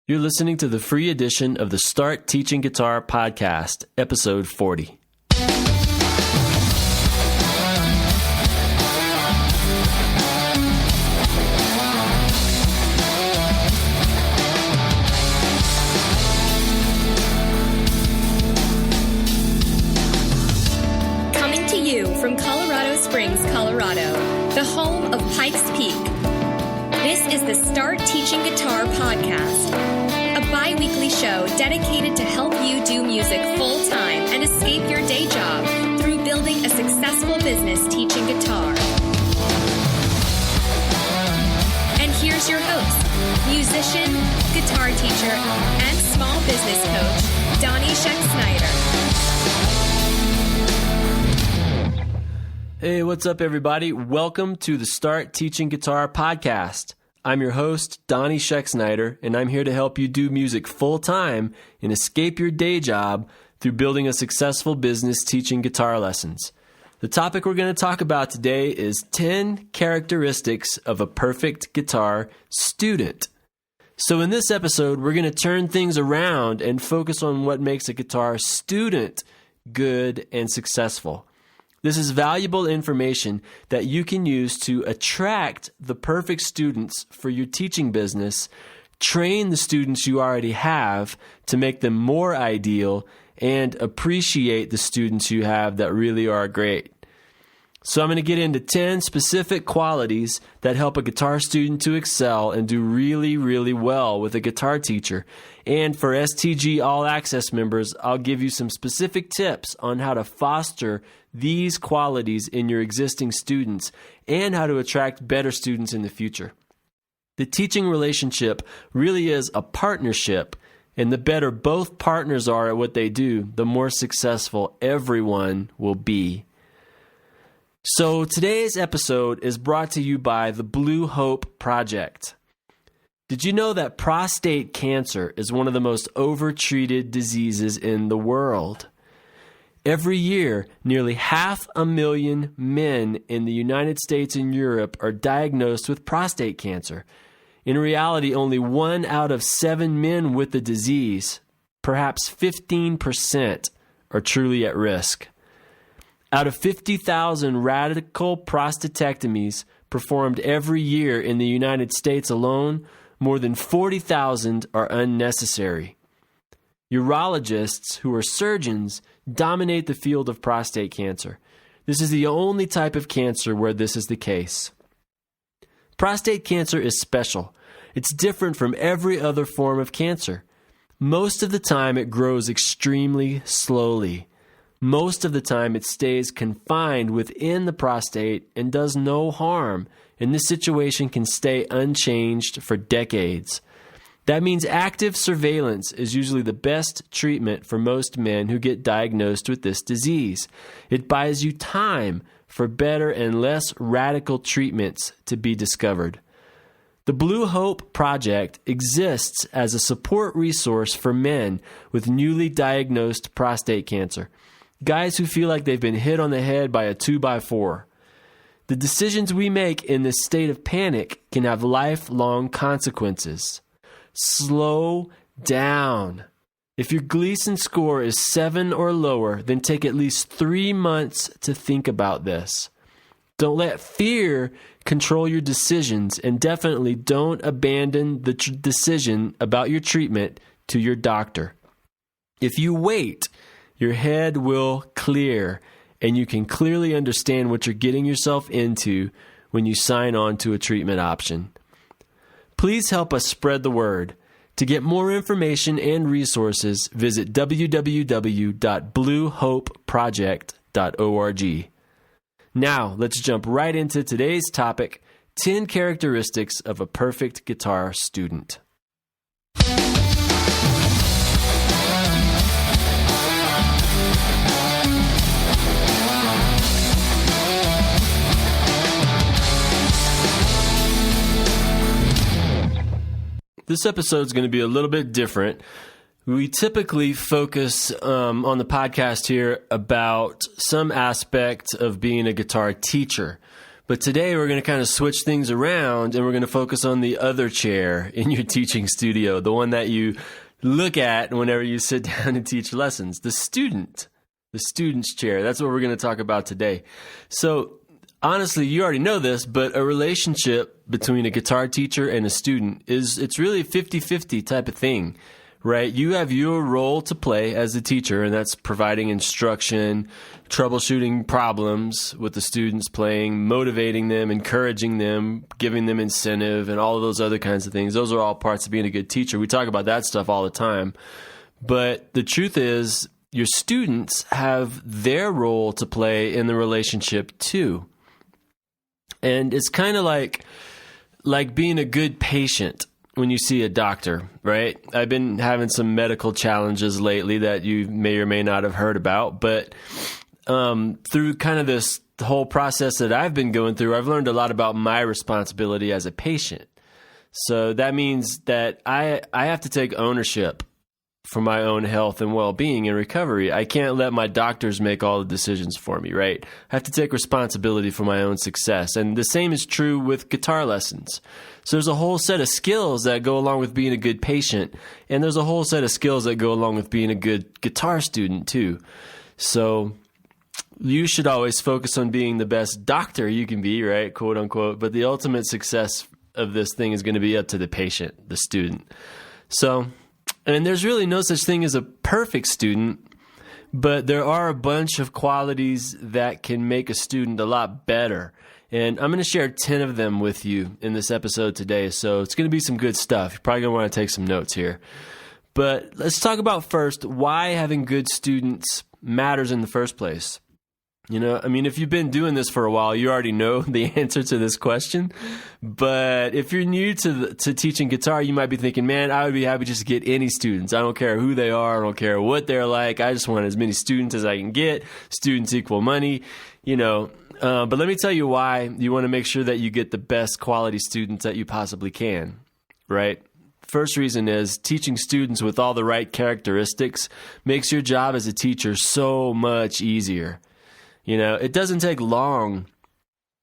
You're listening to the free edition of the Start Teaching Guitar podcast, episode 40. Coming to you from Colorado Springs, Colorado, the home of Pikes Peak. This is the Start Teaching Guitar podcast, a bi-weekly show dedicated to help you do music full-time and escape your day job through building a successful business teaching guitar. And here's your host, musician, guitar teacher, and small business coach, Donnie Scheck-Snyder. Hey, what's up, everybody? Welcome to the Start Teaching Guitar podcast. I'm your host, Donnie Scheck-Snyder, and I'm here to help you do music full-time and escape your day job through building a successful business teaching guitar lessons. The topic we're going to talk about today is 10 characteristics of a perfect guitar student. So in this episode, we're going to turn things around and focus on what makes a guitar student good and successful. This is valuable information that you can use to attract the perfect students for your teaching business, train the students you already have to make them more ideal, and appreciate the students you have that really are great. So I'm going to get into 10 specific qualities that help a guitar student to excel and do really, really well with a guitar teacher. And for STG All-Access members, I'll give you some specific tips on how to foster these qualities in your existing students and how to attract better students in the future. The teaching relationship really is a partnership, and the better both partners are at what they do, the more successful everyone will be. So today's episode is brought to you by the Blue Hope Project. Did you know that prostate cancer is one of the most overtreated diseases in the world? Every year, nearly 500,000 men in the United States and Europe are diagnosed with prostate cancer. In reality, only 1 out of 7 men with the disease, perhaps 15%, are truly at risk. Out of 50,000 radical prostatectomies performed every year in the United States alone, more than 40,000 are unnecessary. Urologists, who are surgeons, dominate the field of prostate cancer. This is the only type of cancer where this is the case. Prostate cancer is special. It's different from every other form of cancer. Most of the time, it grows extremely slowly. Most of the time, it stays confined within the prostate and does no harm, and this situation can stay unchanged for decades. That means active surveillance is usually the best treatment for most men who get diagnosed with this disease. It buys you time for better and less radical treatments to be discovered. The Blue Hope Project exists as a support resource for men with newly diagnosed prostate cancer. Guys who feel like they've been hit on the head by a 2x4. The decisions we make in this state of panic can have lifelong consequences. Slow down. If your Gleason score is 7 or lower, then take at least 3 months to think about this. Don't let fear control your decisions, and definitely don't abandon the decision about your treatment to your doctor. If you wait, your head will clear, and you can clearly understand what you're getting yourself into when you sign on to a treatment option. Please help us spread the word. To get more information and resources, visit www.bluehopeproject.org. Now, let's jump right into today's topic, 10 characteristics of a perfect guitar student. This episode is going to be a little bit different. We typically focus on the podcast here about some aspect of being a guitar teacher. But today we're going to kind of switch things around, and we're going to focus on the other chair in your teaching studio, the one that you look at whenever you sit down and teach lessons, the student's chair. That's what we're going to talk about today. So honestly, you already know this, but a relationship between a guitar teacher and a student it's really a 50-50 type of thing, right? You have your role to play as a teacher, and that's providing instruction, troubleshooting problems with the students playing, motivating them, encouraging them, giving them incentive, and all of those other kinds of things. Those are all parts of being a good teacher. We talk about that stuff all the time. But the truth is, your students have their role to play in the relationship too. And it's kind of like being a good patient when you see a doctor, right? I've been having some medical challenges lately that you may or may not have heard about, but through kind of this whole process that I've been going through, I've learned a lot about my responsibility as a patient. So that means that I have to take ownership for my own health and well-being and recovery. I can't let my doctors make all the decisions for me, right? I have to take responsibility for my own success. And the same is true with guitar lessons. So there's a whole set of skills that go along with being a good patient, and there's a whole set of skills that go along with being a good guitar student too. So you should always focus on being the best doctor you can be, right? Quote unquote. But the ultimate success of this thing is going to be up to the patient, the student. So, and there's really no such thing as a perfect student, but there are a bunch of qualities that can make a student a lot better. And I'm going to share 10 of them with you in this episode today. So it's going to be some good stuff. You're probably going to want to take some notes here. But let's talk about first why having good students matters in the first place. You know, I mean, if you've been doing this for a while, you already know the answer to this question. But if you're new to teaching guitar, you might be thinking, man, I would be happy just to get any students. I don't care who they are. I don't care what they're like. I just want as many students as I can get. Students equal money, you know. But let me tell you why you want to make sure that you get the best quality students that you possibly can, right? First reason is teaching students with all the right characteristics makes your job as a teacher so much easier. You know, it doesn't take long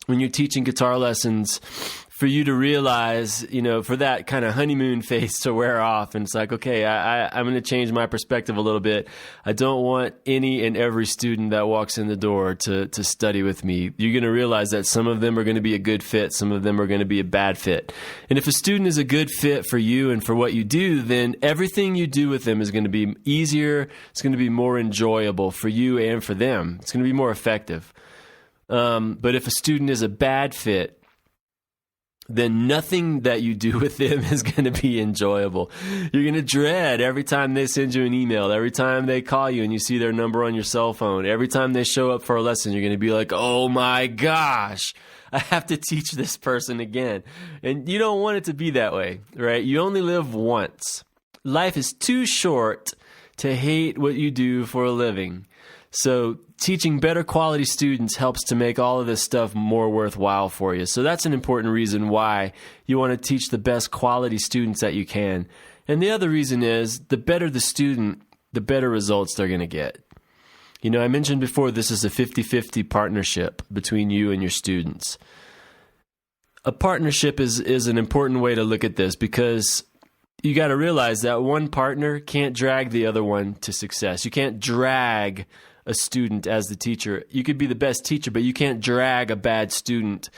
when you're teaching guitar lessons for you to realize, you know, for that kind of honeymoon phase to wear off. And it's like, okay, I'm going to change my perspective a little bit. I don't want any and every student that walks in the door to study with me. You're going to realize that some of them are going to be a good fit. Some of them are going to be a bad fit. And if a student is a good fit for you and for what you do, then everything you do with them is going to be easier. It's going to be more enjoyable for you and for them. It's going to be more effective. But if a student is a bad fit, then nothing that you do with them is going to be enjoyable. You're going to dread every time they send you an email, every time they call you and you see their number on your cell phone, every time they show up for a lesson, you're going to be like, oh my gosh, I have to teach this person again. And you don't want it to be that way, right? You only live once. Life is too short to hate what you do for a living. So teaching better quality students helps to make all of this stuff more worthwhile for you. So that's an important reason why you want to teach the best quality students that you can. And the other reason is the better the student, the better results they're going to get. You know, I mentioned before this is a 50-50 partnership between you and your students. A partnership is an important way to look at this because you got to realize that one partner can't drag the other one to success. You can't drag a student as the teacher. You could be the best teacher, but you can't drag a bad student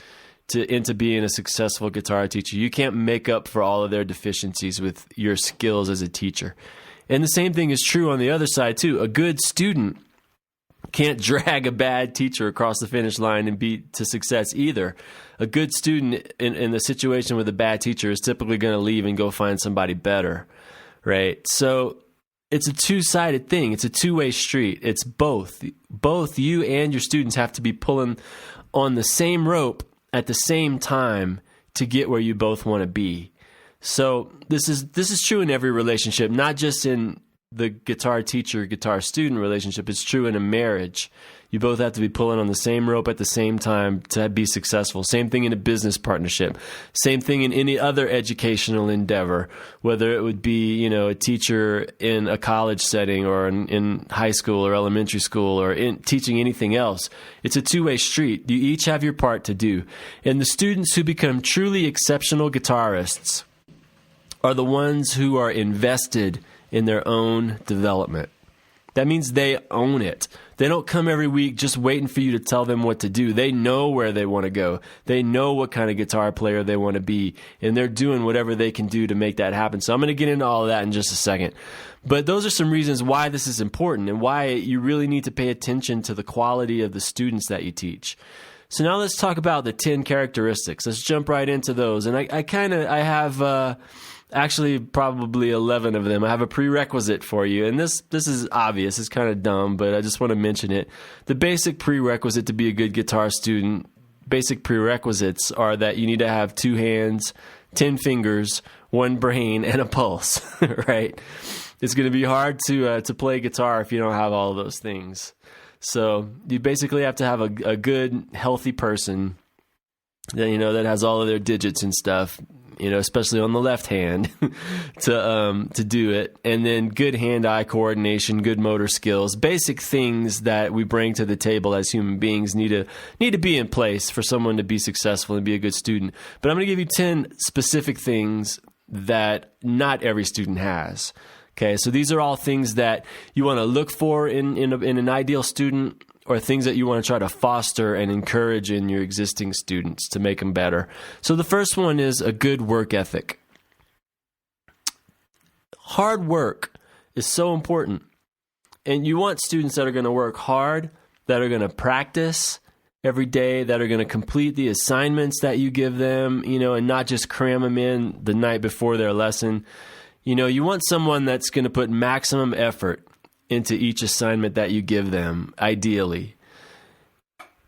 into being a successful guitar teacher. You can't make up for all of their deficiencies with your skills as a teacher. And the same thing is true on the other side too. A good student can't drag a bad teacher across the finish line and beat to success either. A good student in the situation with a bad teacher is typically going to leave and go find somebody better, right? So it's a two-sided thing. It's a two-way street. It's both. Both you and your students have to be pulling on the same rope at the same time to get where you both want to be. So this is true in every relationship, not just in the guitar teacher, guitar student relationship. It's true in a marriage. You both have to be pulling on the same rope at the same time to be successful. Same thing in a business partnership. Same thing in any other educational endeavor, whether it would be, a teacher in a college setting or in high school or elementary school or in teaching anything else. It's a two-way street. You each have your part to do. And the students who become truly exceptional guitarists are the ones who are invested in their own development. That means they own it. They don't come every week just waiting for you to tell them what to do. They know where they want to go. They know what kind of guitar player they want to be, and they're doing whatever they can do to make that happen. So I'm going to get into all of that in just a second. But those are some reasons why this is important and why you really need to pay attention to the quality of the students that you teach. So now let's talk about the 10 characteristics. Let's jump right into those. And I have actually probably 11 of them. I have a prerequisite for you. And this is obvious. It's kind of dumb, but I just want to mention it. The basic prerequisite to be a good guitar student, basic prerequisites are that you need to have 2 hands, 10 fingers, 1 brain, and a pulse, right? It's going to be hard to play guitar if you don't have all of those things. So you basically have to have a good, healthy person that, that has all of their digits and stuff, especially on the left hand to do it. And then good hand-eye coordination, good motor skills, basic things that we bring to the table as human beings need to be in place for someone to be successful and be a good student. But I'm going to give you 10 specific things that not every student has. Okay, so these are all things that you want to look for in an ideal student, or things that you want to try to foster and encourage in your existing students to make them better. So the first one is a good work ethic. Hard work is so important. And you want students that are going to work hard, that are going to practice every day, that are going to complete the assignments that you give them, and not just cram them in the night before their lesson. You want someone that's going to put maximum effort into each assignment that you give them, ideally.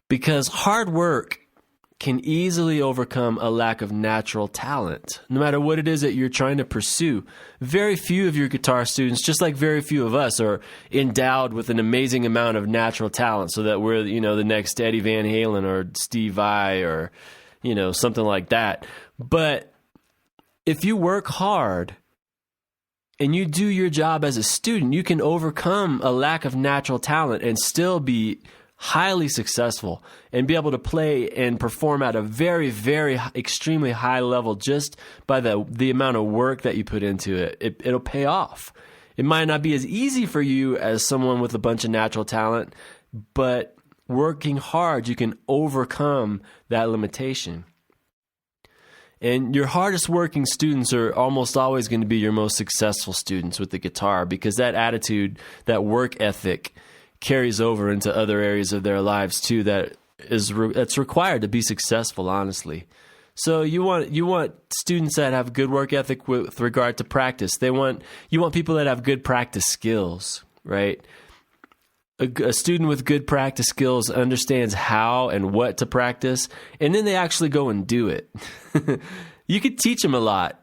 Because hard work can easily overcome a lack of natural talent, no matter what it is that you're trying to pursue. Very few of your guitar students, just like very few of us, are endowed with an amazing amount of natural talent so that we're, the next Eddie Van Halen or Steve Vai or, something like that. But if you work hard and you do your job as a student, you can overcome a lack of natural talent and still be highly successful and be able to play and perform at a very, very extremely high level just by the amount of work that you put into it. It'll pay off. It might not be as easy for you as someone with a bunch of natural talent, but working hard, you can overcome that limitation. And your hardest working students are almost always going to be your most successful students with the guitar, because that attitude, that work ethic carries over into other areas of their lives too that's required to be successful, honestly. So you want students that have good work ethic with regard to practice. You want people that have good practice skills, right? A student with good practice skills understands how and what to practice, and then they actually go and do it. You could teach them a lot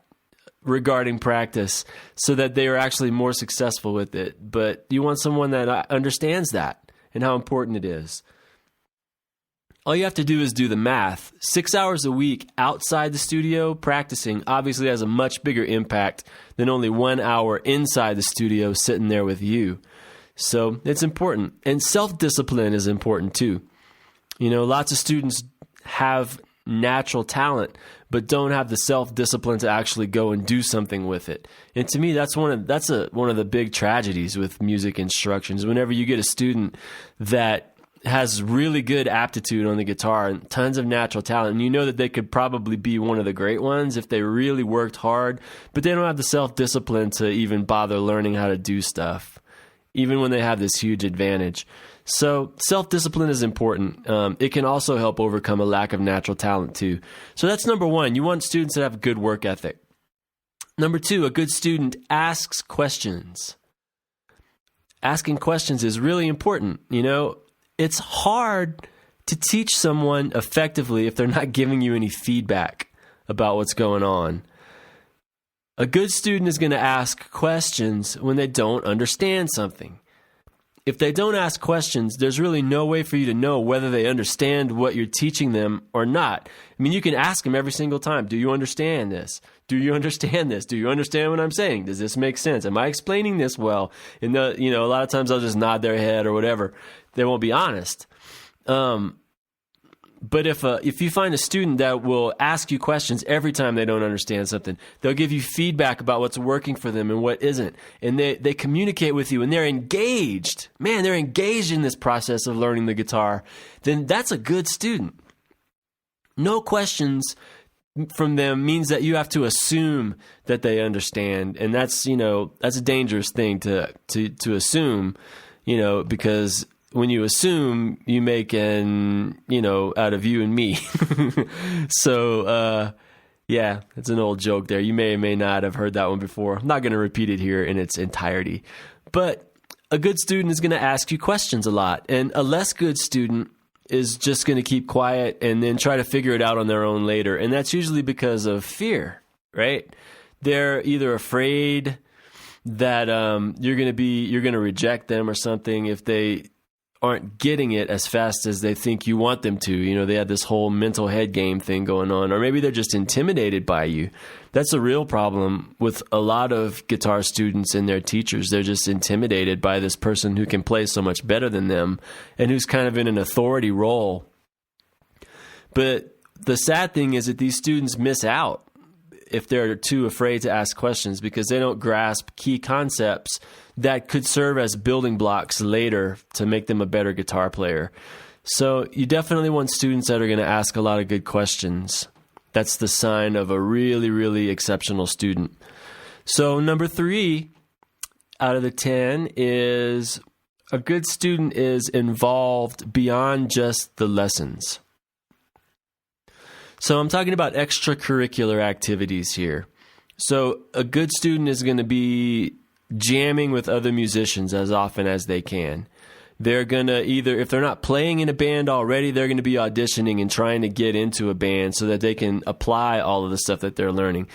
regarding practice so that they are actually more successful with it, but you want someone that understands that and how important it is. All you have to do is do the math. 6 hours a week outside the studio practicing obviously has a much bigger impact than only 1 hour inside the studio sitting there with you. So it's important. And self-discipline is important too. Lots of students have natural talent, but don't have the self-discipline to actually go and do something with it. And to me, that's one of the big tragedies with music instructions. Whenever you get a student that has really good aptitude on the guitar and tons of natural talent, and you know that they could probably be one of the great ones if they really worked hard, but they don't have the self-discipline to even bother learning how to do stuff, even when they have this huge advantage. So self-discipline is important. It can also help overcome a lack of natural talent too. So that's number one. You want students that have good work ethic. Number two, a good student asks questions. Asking questions is really important. It's hard to teach someone effectively if they're not giving you any feedback about what's going on. A good student is going to ask questions when they don't understand something. If they don't ask questions, there's really no way for you to know whether they understand what you're teaching them or not. I mean, you can ask them every single time, do you understand this? Do you understand this? Do you understand what I'm saying? Does this make sense? Am I explaining this well? And a lot of times they'll just nod their head or whatever. They won't be honest. But if you find a student that will ask you questions every time they don't understand something, they'll give you feedback about what's working for them and what isn't. And they communicate with you and they're engaged. Man, they're engaged in this process of learning the guitar. Then that's a good student. No questions from them means that you have to assume that they understand. And that's a dangerous thing to assume, because when you assume, you make out of you and me. So, yeah, it's an old joke there. You may or may not have heard that one before. I'm not going to repeat it here in its entirety. But a good student is going to ask you questions a lot. And a less good student is just going to keep quiet and then try to figure it out on their own later. And that's usually because of fear, right? They're either afraid that you're going to reject them or something if they aren't getting it as fast as they think you want them to. They have this whole mental head game thing going on, or maybe they're just intimidated by you. That's a real problem with a lot of guitar students and their teachers. They're just intimidated by this person who can play so much better than them and who's kind of in an authority role. But the sad thing is that these students miss out if they're too afraid to ask questions because they don't grasp key concepts that could serve as building blocks later to make them a better guitar player. So you definitely want students that are going to ask a lot of good questions. That's the sign of a really, really exceptional student. So number 3 out of the 10 is a good student is involved beyond just the lessons. So I'm talking about extracurricular activities here. So a good student is going to be jamming with other musicians as often as they can. They're going to if they're not playing in a band already, they're going to be auditioning and trying to get into a band so that they can apply all of the stuff that they're learning.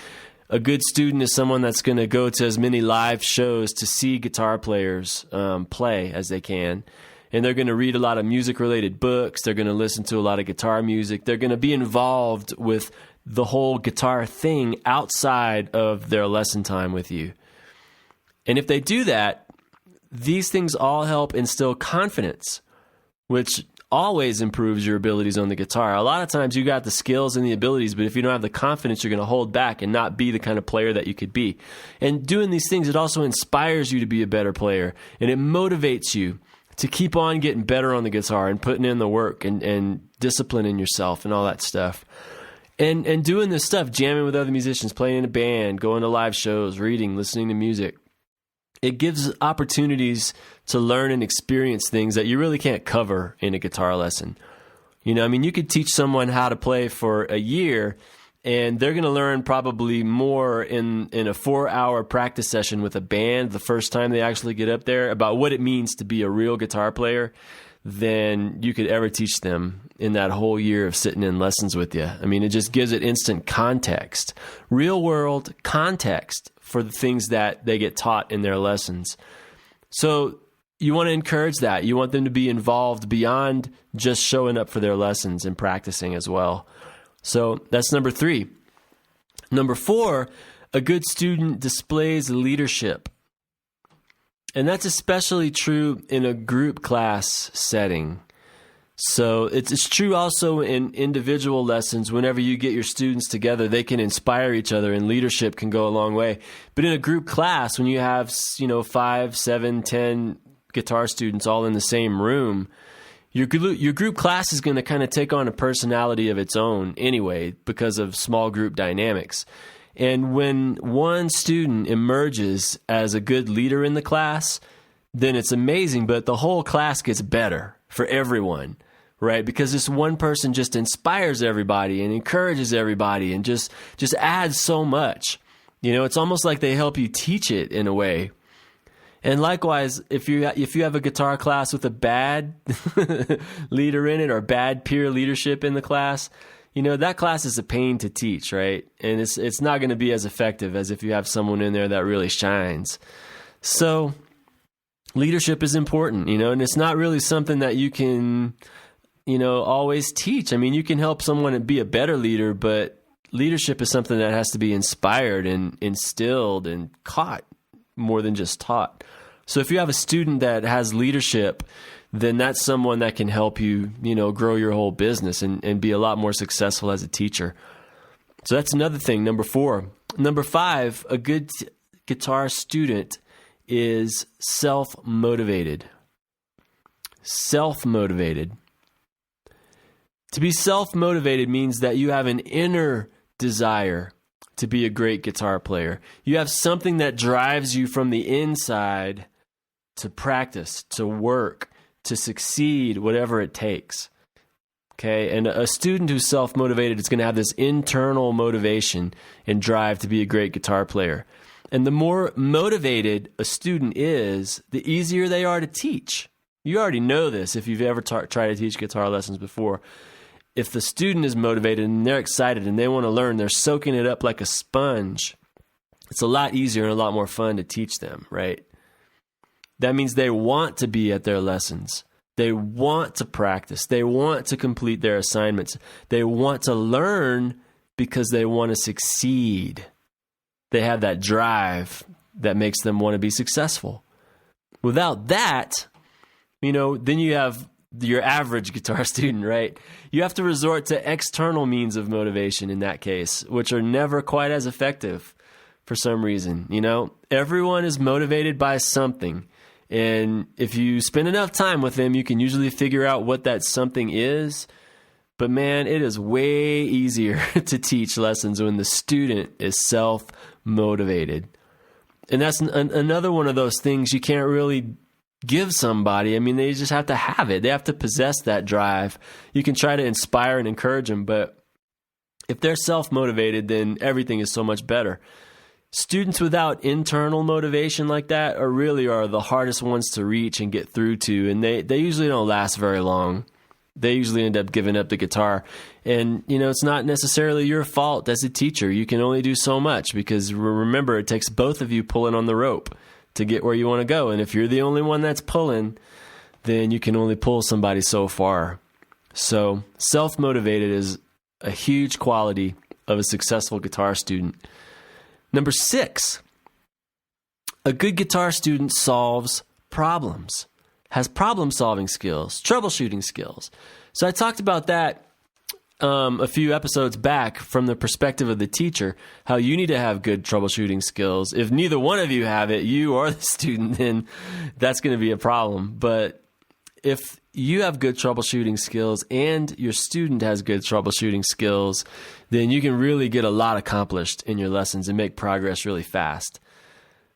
A good student is someone that's going to go to as many live shows to see guitar players play as they can. And they're going to read a lot of music-related books. They're going to listen to a lot of guitar music. They're going to be involved with the whole guitar thing outside of their lesson time with you. And if they do that, these things all help instill confidence, which always improves your abilities on the guitar. A lot of times you got the skills and the abilities, but if you don't have the confidence, you're going to hold back and not be the kind of player that you could be. And doing these things, it also inspires you to be a better player, and it motivates you to keep on getting better on the guitar and putting in the work and disciplining yourself and all that stuff. And doing this stuff, jamming with other musicians, playing in a band, going to live shows, reading, listening to music. It gives opportunities to learn and experience things that you really can't cover in a guitar lesson. You could teach someone how to play for a year, and they're going to learn probably more in a 4-hour practice session with a band the first time they actually get up there about what it means to be a real guitar player than you could ever teach them in that whole year of sitting in lessons with you. It just gives it instant context, real world context for the things that they get taught in their lessons. So you want to encourage that. You want them to be involved beyond just showing up for their lessons and practicing as well. So that's number 3. Number 4, a good student displays leadership. And that's especially true in a group class setting. So it's true also in individual lessons. Whenever you get your students together, they can inspire each other, and leadership can go a long way. But in a group class, when you have 5, 7, 10 guitar students all in the same room, your group class is going to kind of take on a personality of its own anyway because of small group dynamics. And when one student emerges as a good leader in the class, then it's amazing, but the whole class gets better for everyone, right? Because this one person just inspires everybody and encourages everybody and just adds so much. It's almost like they help you teach it in a way. And likewise, if you have a guitar class with a bad leader in it or bad peer leadership in the class, that class is a pain to teach, right? And it's not going to be as effective as if you have someone in there that really shines. So leadership is important, and it's not really something that you can, always teach. I mean, you can help someone be a better leader, but leadership is something that has to be inspired and instilled and caught more than just taught. So if you have a student that has leadership, then that's someone that can help you, grow your whole business and be a lot more successful as a teacher. So that's another thing, number 4. Number 5, a good guitar student is self-motivated. Self-motivated. To be self-motivated means that you have an inner desire to be a great guitar player. You have something that drives you from the inside to practice, to work, to succeed, whatever it takes. Okay, and a student who's self-motivated is going to have this internal motivation and drive to be a great guitar player. And the more motivated a student is, the easier they are to teach. You already know this if you've ever tried to teach guitar lessons before. If the student is motivated and they're excited and they want to learn, they're soaking it up like a sponge, it's a lot easier and a lot more fun to teach them, right? That means they want to be at their lessons. They want to practice. They want to complete their assignments. They want to learn because they want to succeed. They have that drive that makes them want to be successful. Without that, then you have your average guitar student, right? You have to resort to external means of motivation in that case, which are never quite as effective for some reason. Everyone is motivated by something. And if you spend enough time with them, you can usually figure out what that something is. But man, it is way easier to teach lessons when the student is self-motivated. And that's another one of those things you can't really give somebody. I mean, they just have to have it. They have to possess that drive. You can try to inspire and encourage them, but if they're self-motivated, then everything is so much better. Students without internal motivation like that are the hardest ones to reach and get through to, and they usually don't last very long. They usually end up giving up the guitar. And, it's not necessarily your fault as a teacher. You can only do so much because, remember, it takes both of you pulling on the rope to get where you want to go. And if you're the only one that's pulling, then you can only pull somebody so far. So self-motivated is a huge quality of a successful guitar student. Number 6, a good guitar student solves problems, has problem-solving skills, troubleshooting skills. So I talked about that a few episodes back from the perspective of the teacher, how you need to have good troubleshooting skills. If neither one of you have it, you or the student, then that's going to be a problem. But if you have good troubleshooting skills and your student has good troubleshooting skills, then you can really get a lot accomplished in your lessons and make progress really fast.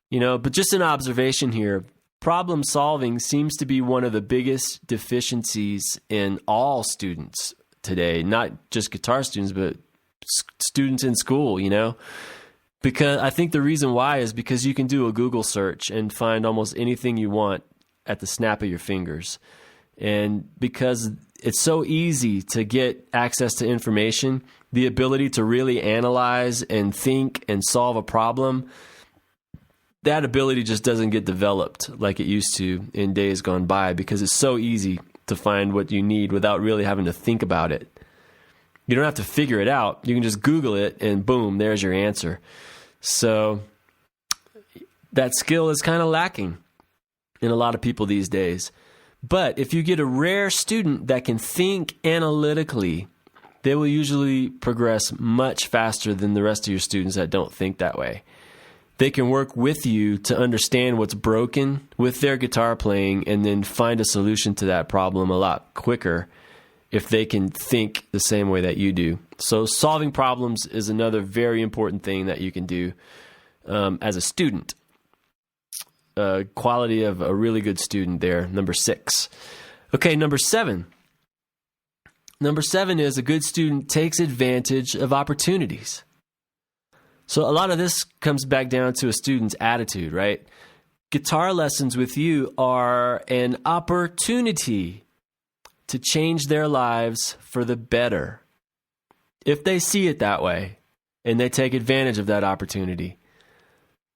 But just an observation here, problem solving seems to be one of the biggest deficiencies in all students today, not just guitar students, but students in school, because I think the reason why is because you can do a Google search and find almost anything you want at the snap of your fingers. And because it's so easy to get access to information, the ability to really analyze and think and solve a problem, that ability just doesn't get developed like it used to in days gone by because it's so easy to find what you need without really having to think about it. You don't have to figure it out. You can just Google it and boom, there's your answer. So that skill is kind of lacking in a lot of people these days. But if you get a rare student that can think analytically, they will usually progress much faster than the rest of your students that don't think that way. They can work with you to understand what's broken with their guitar playing and then find a solution to that problem a lot quicker if they can think the same way that you do. So solving problems is another very important thing that you can do as a student. Quality of a really good student there, number 6. Okay, number 7. Number 7 is a good student takes advantage of opportunities. So a lot of this comes back down to a student's attitude, right? Guitar lessons with you are an opportunity to change their lives for the better. if they see it that way and they take advantage of that opportunity.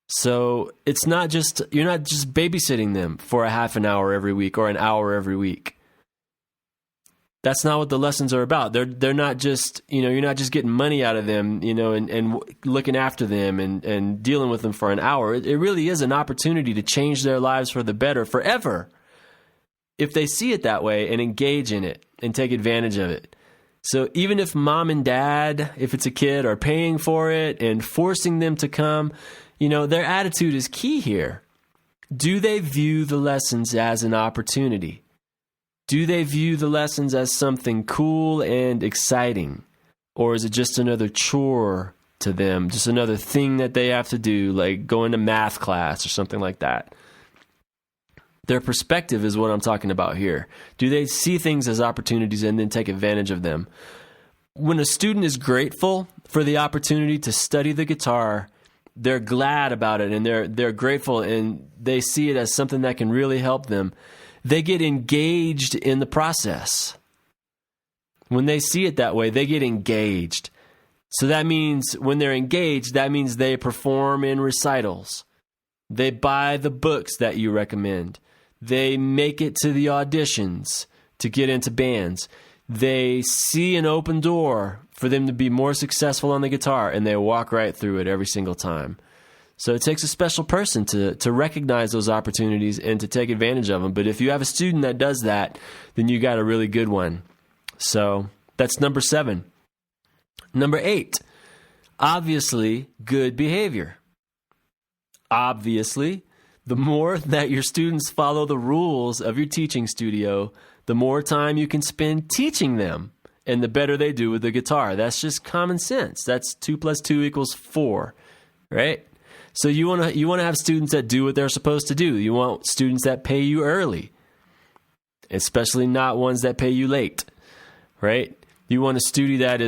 So it's not just, you're not just babysitting them for a half an hour every week or an hour every week. That's not what the lessons are about. They're not just, you're not just getting money out of them, and looking after them and dealing with them for an hour. It really is an opportunity to change their lives for the better forever if they see it that way and engage in it and take advantage of it. So even if mom and dad, if it's a kid, are paying for it and forcing them to come, their attitude is key here. Do they view the lessons as an opportunity? Do they view the lessons as something cool and exciting? Or is it just another chore to them, just another thing that they have to do, like going to math class or something like that? Their perspective is what I'm talking about here. Do they see things as opportunities and then take advantage of them? When a student is grateful for the opportunity to study the guitar, they're glad about it and they're grateful and they see it as something that can really help them. They get engaged in the process. When they see it that way, they get engaged. So that means when they're engaged, that means they perform in recitals. They buy the books that you recommend. They make it to the auditions to get into bands. They see an open door for them to be more successful on the guitar, and they walk right through it every single time. So it takes a special person to recognize those opportunities and to take advantage of them. But if you have a student that does that, then you got a really good one. So that's number 7. Number 8, obviously, good behavior. Obviously, the more that your students follow the rules of your teaching studio, the more time you can spend teaching them, and the better they do with the guitar. That's just common sense. That's 2 + 2 = 4, right? So you want to have students that do what they're supposed to do. You want students that pay you early, especially not ones that pay you late, right? You want a student that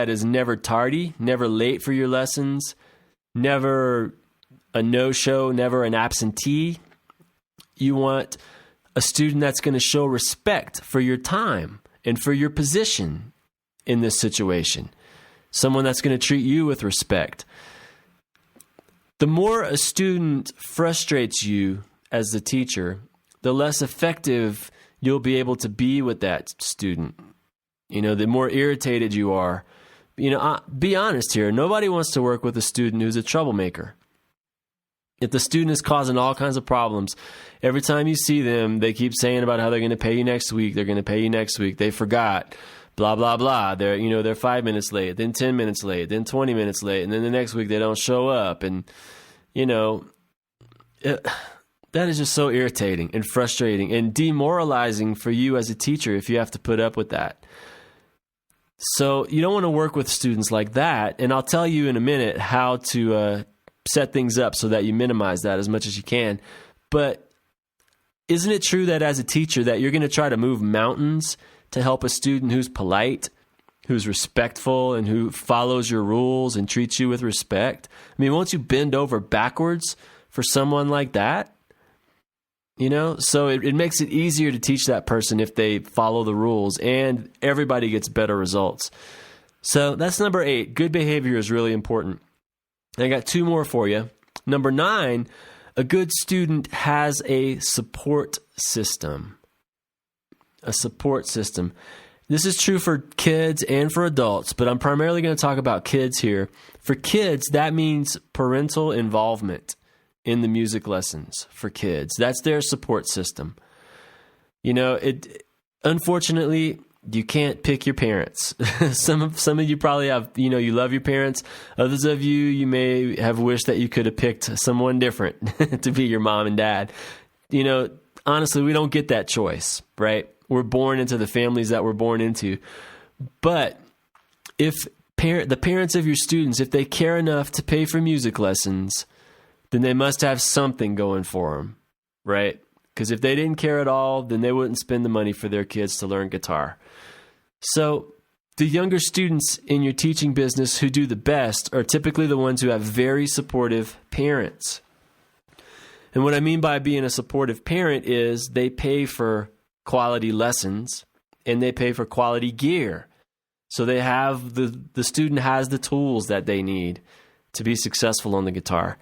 is never tardy, never late for your lessons, never a no-show, never an absentee. You want a student that's going to show respect for your time and for your position in this situation. Someone that's going to treat you with respect. The more a student frustrates you as the teacher, the less effective you'll be able to be with that student. The more irritated you are. Be honest here. Nobody wants to work with a student who's a troublemaker. If the student is causing all kinds of problems, every time you see them, they keep saying about how they're going to pay you next week. They're going to pay you next week. They forgot. Blah, blah, blah. They're 5 minutes late, then 10 minutes late, then 20 minutes late, and then the next week they don't show up. And, that is just so irritating and frustrating and demoralizing for you as a teacher if you have to put up with that. So you don't want to work with students like that. And I'll tell you in a minute how to set things up so that you minimize that as much as you can. But isn't it true that as a teacher that you're going to try to move mountains to help a student who's polite, who's respectful, and who follows your rules and treats you with respect? I mean, won't you bend over backwards for someone like that? So it makes it easier to teach that person if they follow the rules, and everybody gets better results. So that's number 8. Good behavior is really important. I got 2 more for you. Number 9, a good student has a support system. A support system. This is true for kids and for adults, but I'm primarily going to talk about kids here. For kids, that means parental involvement in the music lessons for kids. That's their support system. Unfortunately, you can't pick your parents. Some of you probably have, you love your parents. Others of you may have wished that you could have picked someone different to be your mom and dad. Honestly, we don't get that choice, right? We're born into the families that we're born into. But if the parents of your students, if they care enough to pay for music lessons, then they must have something going for them, right? Because if they didn't care at all, then they wouldn't spend the money for their kids to learn guitar. So the younger students in your teaching business who do the best are typically the ones who have very supportive parents. And what I mean by being a supportive parent is they pay for quality lessons and they pay for quality gear. So they have the student has the tools that they need to be successful on the guitar,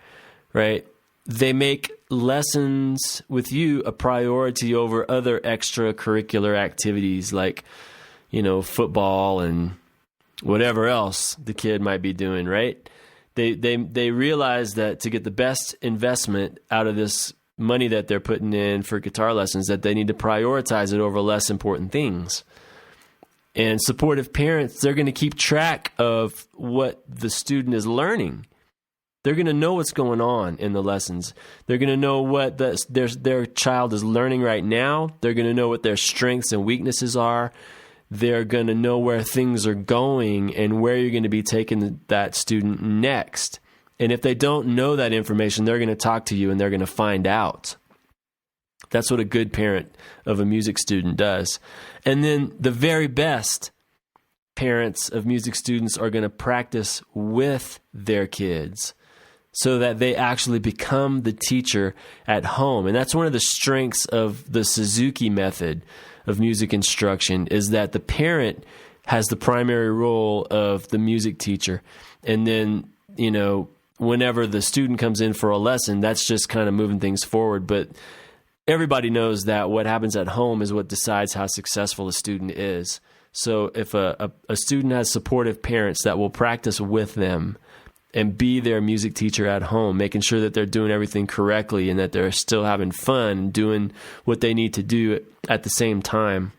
right? They make lessons with you a priority over other extracurricular activities like, football and whatever else the kid might be doing, right? They realize that to get the best investment out of this money that they're putting in for guitar lessons, that they need to prioritize it over less important things. And supportive parents, they're going to keep track of what the student is learning. They're going to know what's going on in the lessons. They're going to know what their child is learning right now. They're going to know what their strengths and weaknesses are. They're going to know where things are going and where you're going to be taking that student next. And if they don't know that information, they're going to talk to you and they're going to find out. That's what a good parent of a music student does. And then the very best parents of music students are going to practice with their kids so that they actually become the teacher at home. And that's one of the strengths of the Suzuki method of music instruction, is that the parent has the primary role of the music teacher. And then, whenever the student comes in for a lesson, that's just kind of moving things forward. But everybody knows that what happens at home is what decides how successful a student is. So if a student has supportive parents that will practice with them and be their music teacher at home, making sure that they're doing everything correctly and that they're still having fun and doing what they need to do at the same time,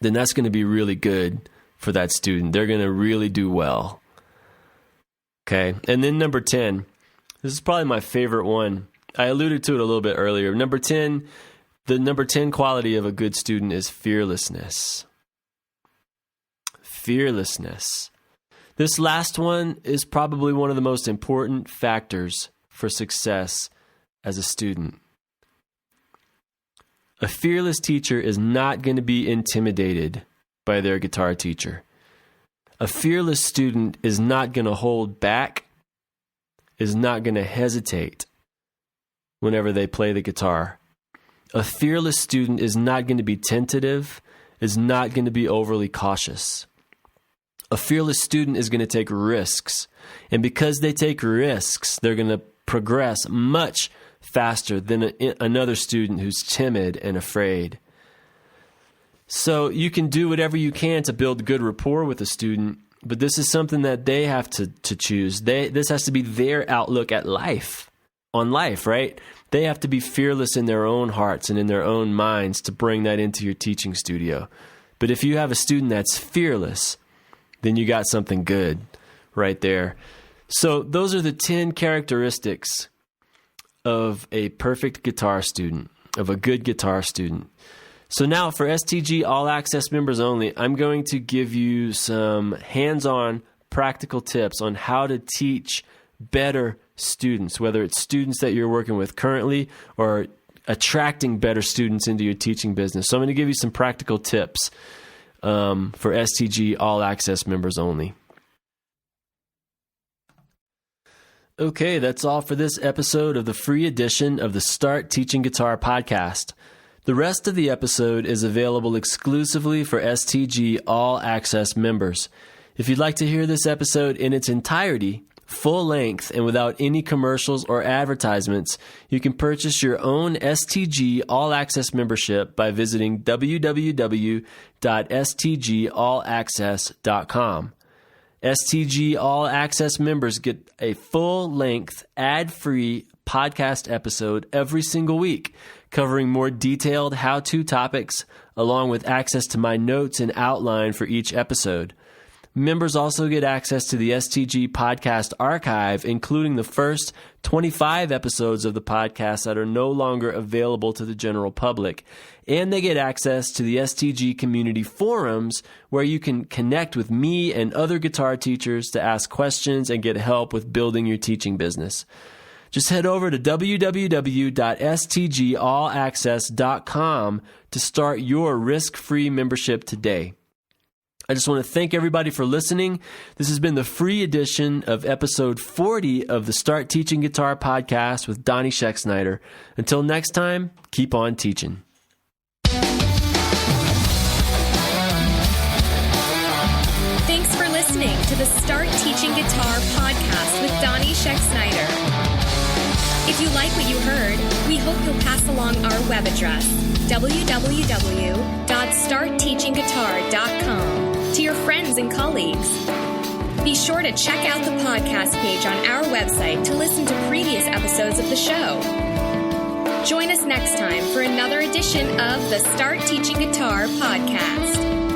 then that's going to be really good for that student. They're going to really do well. Okay. And then number 10, this is probably my favorite one. I alluded to it a little bit earlier. The number 10 quality of a good student is fearlessness. Fearlessness. This last one is probably one of the most important factors for success as a student. A fearless teacher is not going to be intimidated by their guitar teacher. A fearless student is not going to hold back, is not going to hesitate whenever they play the guitar. A fearless student is not going to be tentative, is not going to be overly cautious. A fearless student is going to take risks. And because they take risks, they're going to progress much faster than another student who's timid and afraid. So you can do whatever you can to build good rapport with a student, but this is something that they have to choose. This has to be their outlook at life, on life, right? They have to be fearless in their own hearts and in their own minds to bring that into your teaching studio. But if you have a student that's fearless, then you got something good right there. So those are the 10 characteristics of a perfect guitar student, of a good guitar student. So now for STG All-Access members only, I'm going to give you some hands-on practical tips on how to teach better students, whether it's students that you're working with currently or attracting better students into your teaching business. So I'm going to give you some practical tips for STG All-Access members only. Okay, that's all for this episode of the free edition of the Start Teaching Guitar podcast. The rest of the episode is available exclusively for STG All-Access members. If you'd like to hear this episode in its entirety, full length, and without any commercials or advertisements, you can purchase your own STG All-Access membership by visiting www.stgallaccess.com. STG All-Access members get a full-length, ad-free podcast episode every single week, covering more detailed how-to topics, along with access to my notes and outline for each episode. Members also get access to the STG podcast archive, including the first 25 episodes of the podcast that are no longer available to the general public. And they get access to the STG community forums, where you can connect with me and other guitar teachers to ask questions and get help with building your teaching business. Just head over to www.stgallaccess.com to start your risk-free membership today. I just want to thank everybody for listening. This has been the free edition of episode 40 of the Start Teaching Guitar podcast with Donnie Schexnayder. Until next time, keep on teaching. the Start Teaching Guitar podcast with Donnie Scheck-Snyder. If you like what you heard, we hope you'll pass along our web address, www.startteachingguitar.com, to your friends and colleagues. Be sure to check out the podcast page on our website to listen to previous episodes of the show. Join us next time for another edition of the Start Teaching Guitar podcast.